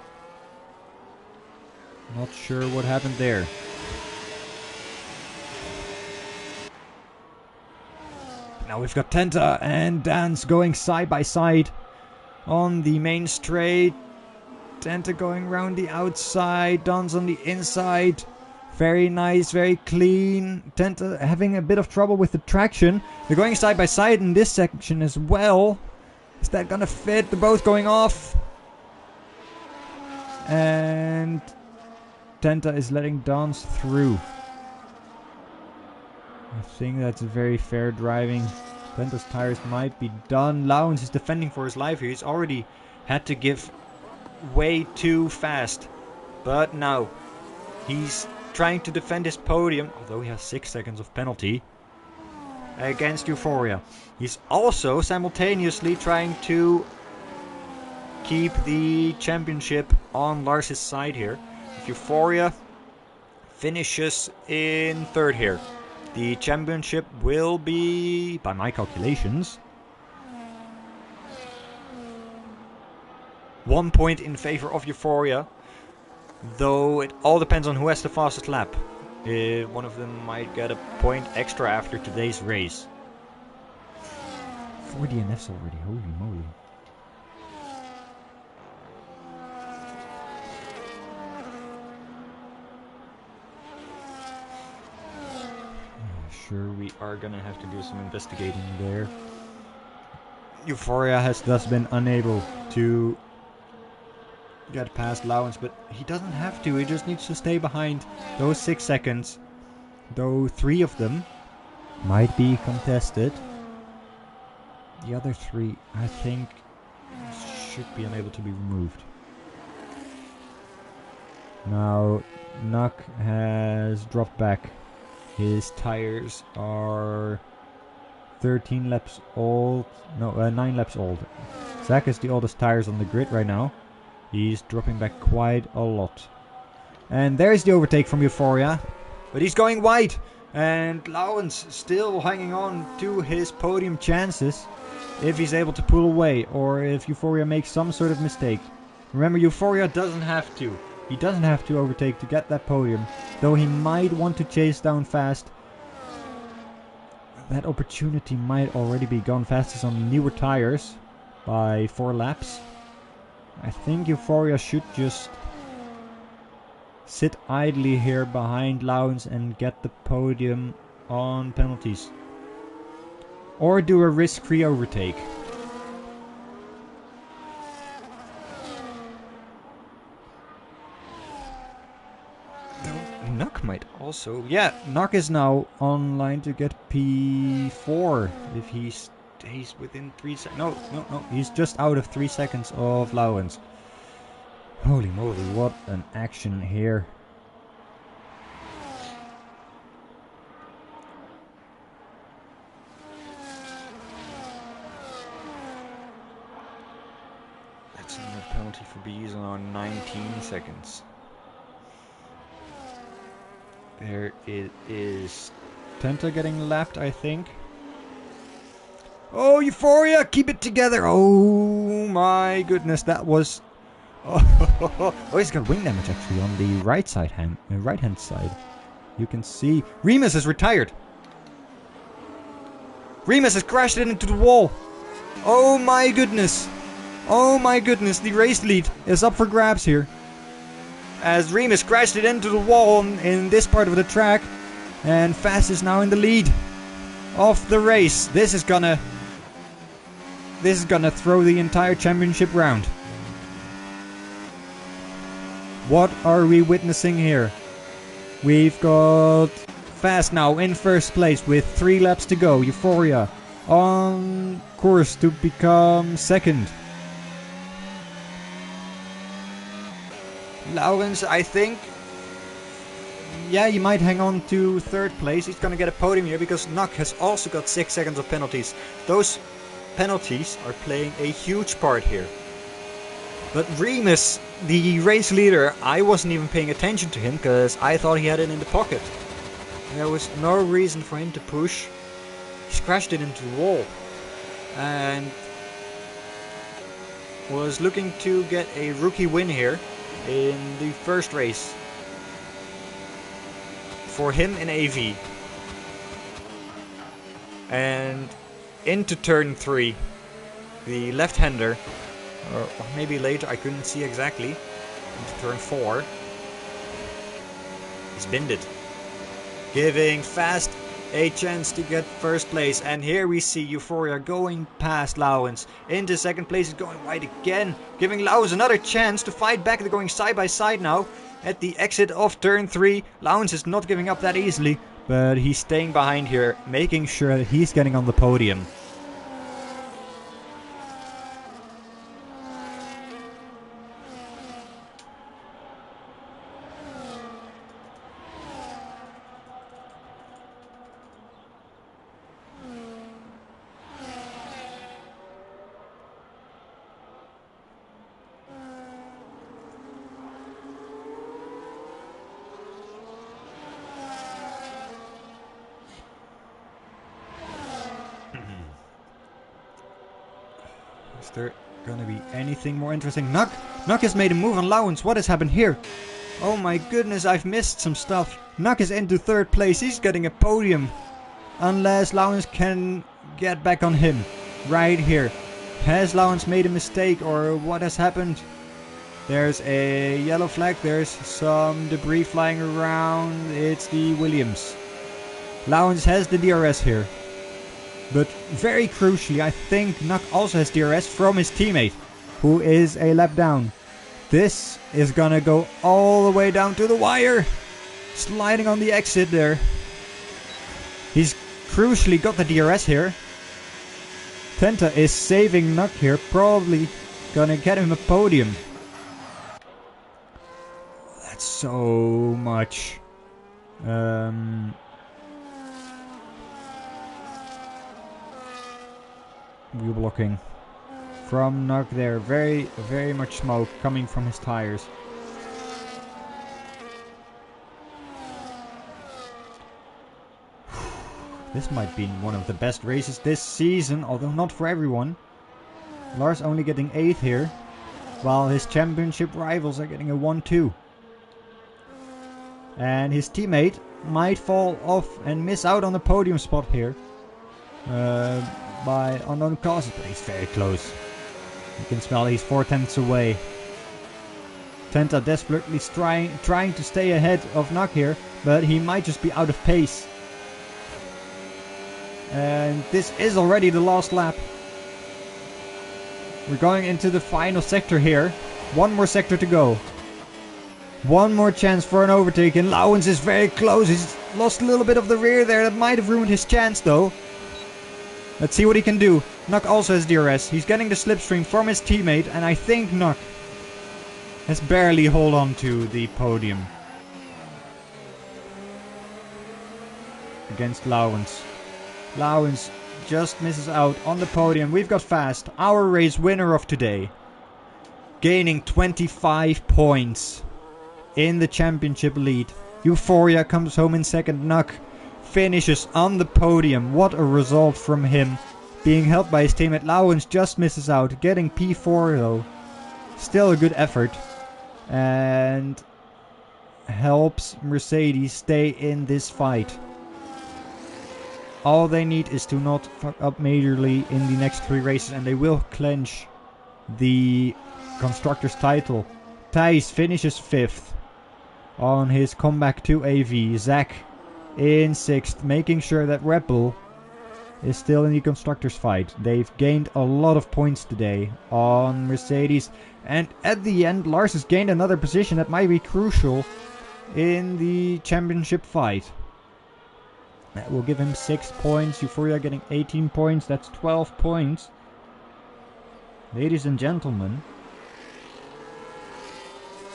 Not sure what happened there. Now we've got Tenta and Dance going side by side on the main straight. Tenta going around the outside, Dance on the inside. Very nice, very clean. Tenta having a bit of trouble with the traction. They're going side by side in this section as well. Is that gonna fit? They're both going off. And Tenta is letting Dance through. I think that's very fair driving. Tenta's tires might be done. Lowens is defending for his life here. He's already had to give way too fast. But now he's trying to defend his podium, although he has 6 seconds of penalty against Euphoria. He's also simultaneously trying to keep the championship on Lars' side here. If Euphoria finishes in third here, the championship will be, by my calculations, 1 point in favor of Euphoria. Though it all depends on who has the fastest lap. One of them might get a point extra after today's race. 4 DNFs already, holy moly. Sure, we are gonna have to do some investigating there. Euphoria has thus been unable to get past Lowens, but he doesn't have to. He just needs to stay behind those 6 seconds. Though 3 of them might be contested. The other 3, I think, should be unable to be removed. Now, Nuck has dropped back. His tires are 13 laps old. No, 9 laps old. Zach is the oldest tires on the grid right now. He's dropping back quite a lot. And there's the overtake from Euphoria. But he's going wide. And Lowens still hanging on to his podium chances. If he's able to pull away. Or if Euphoria makes some sort of mistake. Remember, Euphoria doesn't have to. He doesn't have to overtake to get that podium. Though he might want to chase down fast. That opportunity might already be gone. Fastest on newer tires. By 4 laps. I think Euphoria should just sit idly here behind Lowens and get the podium on penalties. Or do a risk-free overtake. Nuck might also... Yeah, Nuck is now online to get P4 if he stays within 3 seconds. No. He's just out of 3 seconds of Lowens. Holy moly, what an action here. That's another penalty for bees on 19 seconds. There it is. Tenta getting lapped, I think. Oh, Euphoria! Keep it together! Oh my goodness, that was... Oh, he's got wing damage actually on the right hand side. You can see... Remus has retired! Remus has crashed it into the wall! Oh my goodness! Oh my goodness, the race lead is up for grabs here. As Remus crashed it into the wall in this part of the track. And Fast is now in the lead of the race. This is gonna throw the entire championship round. What are we witnessing here? We've got Fast now in first place with 3 laps to go. Euphoria on course to become second. Lowens, I think, yeah, he might hang on to third place. He's gonna get a podium here because Nuck has also got 6 seconds of penalties. Those penalties are playing a huge part here. But Remus, the race leader, I wasn't even paying attention to him because I thought he had it in the pocket. There was no reason for him to push. He's crashed it into the wall. And was looking to get a rookie win here in the first race for him in AV. And into turn 3, the left-hander, or maybe later, I couldn't see exactly, into turn 4, he's binned it, giving Fast a chance to get first place. And here we see Euphoria going past Lowens. Into second place is going wide again, giving Lowens another chance to fight back. They're going side by side now at the exit of turn 3. Lowens is not giving up that easily, but he's staying behind here, making sure that he's getting on the podium. Is there gonna be anything more interesting? Nuck has made a move on Lowens. What has happened here? Oh my goodness, I've missed some stuff. Nuck is into third place. He's getting a podium. Unless Lowens can get back on him. Right here. Has Lowens made a mistake or what has happened? There's a yellow flag. There's some debris flying around. It's the Williams. Lowens has the DRS here. But very crucially, I think Nuck also has DRS from his teammate, who is a lap down. This is gonna go all the way down to the wire. Sliding on the exit there. He's crucially got the DRS here. Tenta is saving Nuck here, probably gonna get him a podium. That's so much. Wheel blocking from Nuck there. Very much smoke coming from his tires. This might be one of the best races this season, although not for everyone. Lars only getting 8th here, while his championship rivals are getting a 1-2. And his teammate might fall off and miss out on the podium spot here. By unknown causes, but he's very close. You can smell he's 4/10 away. Tenta desperately trying to stay ahead of Nuck here, but he might just be out of pace. And this is already the last lap. We're going into the final sector here. One more sector to go. One more chance for an overtake, and Lowens is very close. He's lost a little bit of the rear there. That might have ruined his chance though. Let's see what he can do. Nuck also has DRS. He's getting the slipstream from his teammate, and I think Nuck has barely hold on to the podium against Lowens. Lowens just misses out on the podium. We've got Fast, our race winner of today, gaining 25 points in the championship lead. Euphoria comes home in second. Nuck finishes on the podium. What a result from him. Being helped by his teammate. Lowens just misses out, getting P4 though. Still a good effort. And helps Mercedes stay in this fight. All they need is to not fuck up majorly in the next 3 races, and they will clinch the Constructors title. Thijs finishes 5th on his comeback to AV. Zach in 6th, making sure that Red Bull is still in the Constructors fight. They've gained a lot of points today on Mercedes. And at the end, Lars has gained another position that might be crucial in the championship fight. That will give him 6 points. Euphoria getting 18 points. That's 12 points. Ladies and gentlemen,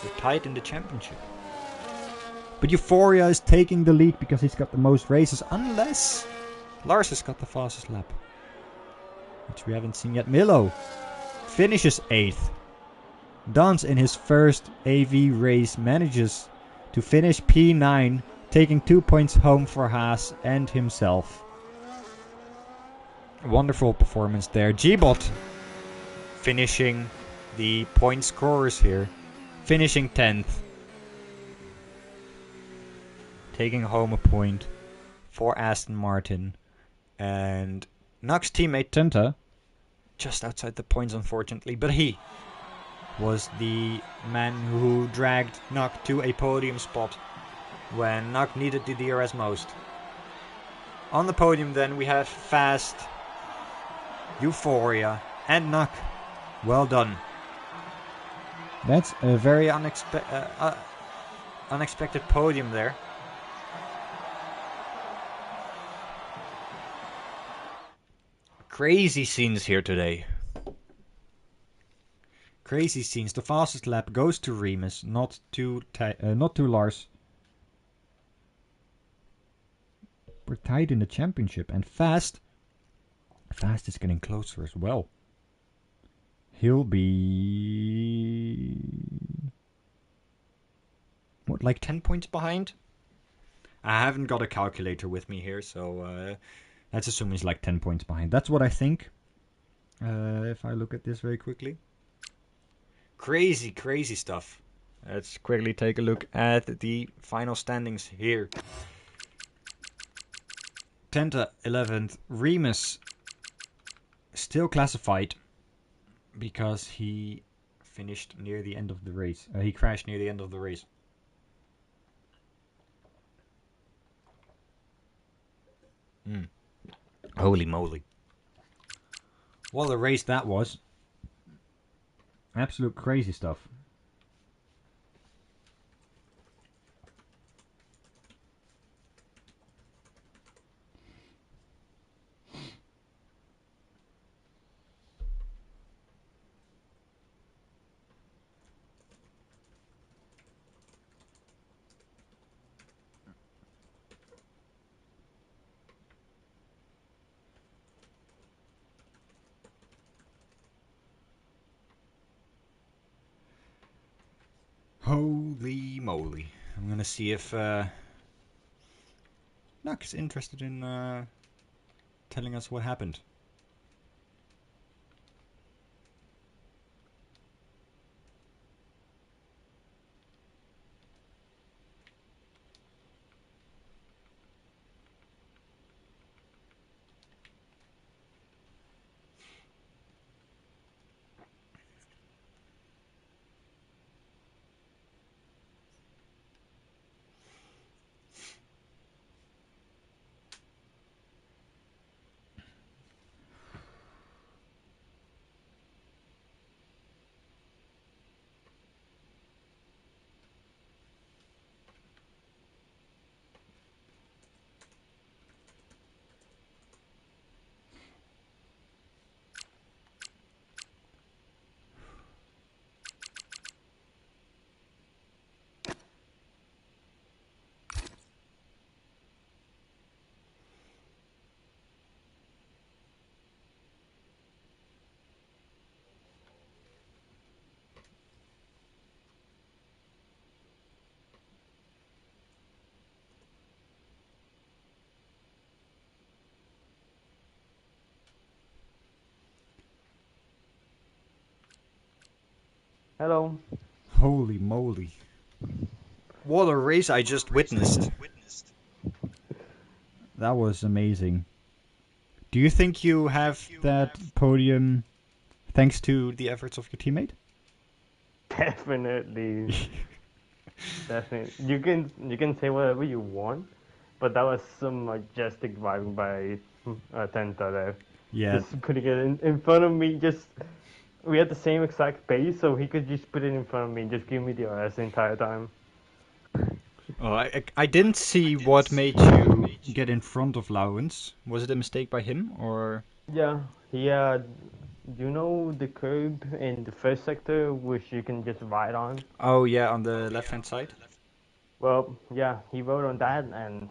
we're tied in the championship. But Euphoria is taking the lead because he's got the most races. Unless Lars has got the fastest lap, which we haven't seen yet. Milo finishes 8th. Dans in his first AV race manages to finish P9. Taking 2 points home for Haas and himself. Wonderful performance there. G-Bot finishing the point scorers here. Finishing 10th. Taking home a point for Aston Martin. And Nuck's teammate Tenta just outside the points unfortunately. But he was the man who dragged Nuck to a podium spot when Nuck needed the DRS most. On the podium then we have Fast, Euphoria, and Nuck. Well done. That's a very unexpected podium there. Crazy scenes here today. Crazy scenes. The fastest lap goes to Remus, not to Lars. We're tied in the championship, and Fast is getting closer as well. He'll be... what, like 10 points behind? I haven't got a calculator with me here, so let's assume he's like 10 points behind. That's what I think, if I look at this very quickly. Crazy, crazy stuff. Let's quickly take a look at the final standings here. 10th to 11th, Remus still classified because he finished near the end of the race. He crashed near the end of the race. Holy moly. What a race that was. Absolute crazy stuff. Holy moly. I'm gonna see if Nuck is interested in telling us what happened. Hello. Holy moly. What a race I just witnessed. That was amazing. Do you think you have that podium thanks to the efforts of your teammate? Definitely. Definitely. You can say whatever you want, but that was some majestic driving by Tenta there. Yeah. Just putting it in front of me, we had the same exact pace, so he could just put it in front of me and just give me the RS the entire time. Oh, I didn't see what made you get in front of Lawrence. Was it a mistake by him or? Yeah, he you know the curb in the first sector which you can just ride on? Oh yeah, on the left hand side. Well, yeah, he rode on that and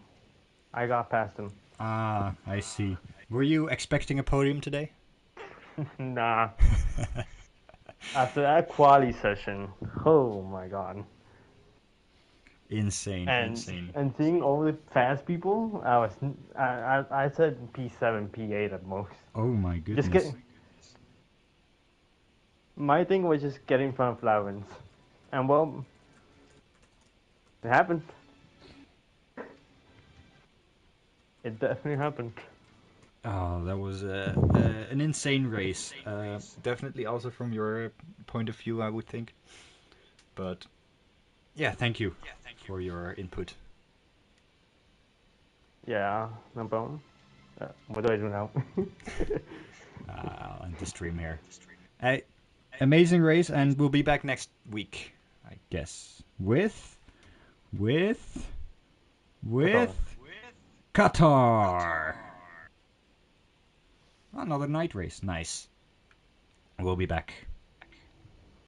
I got past him. Ah, I see. Were you expecting a podium today? Nah. After that quali session, oh my god. Insane, insane. And seeing all the fast people, I said P7, P8 at most. Oh my Just goodness. get my thing was just get in front of Flowens, and well, it happened. It definitely happened. Oh, that was an insane race. Definitely also from your point of view, I would think. But yeah, thank you for your input. Yeah, no problem. What do I do now? I'll end the stream here. Amazing race, and we'll be back next week, I guess, with Qatar. Qatar. Another night race. Nice. We'll be back.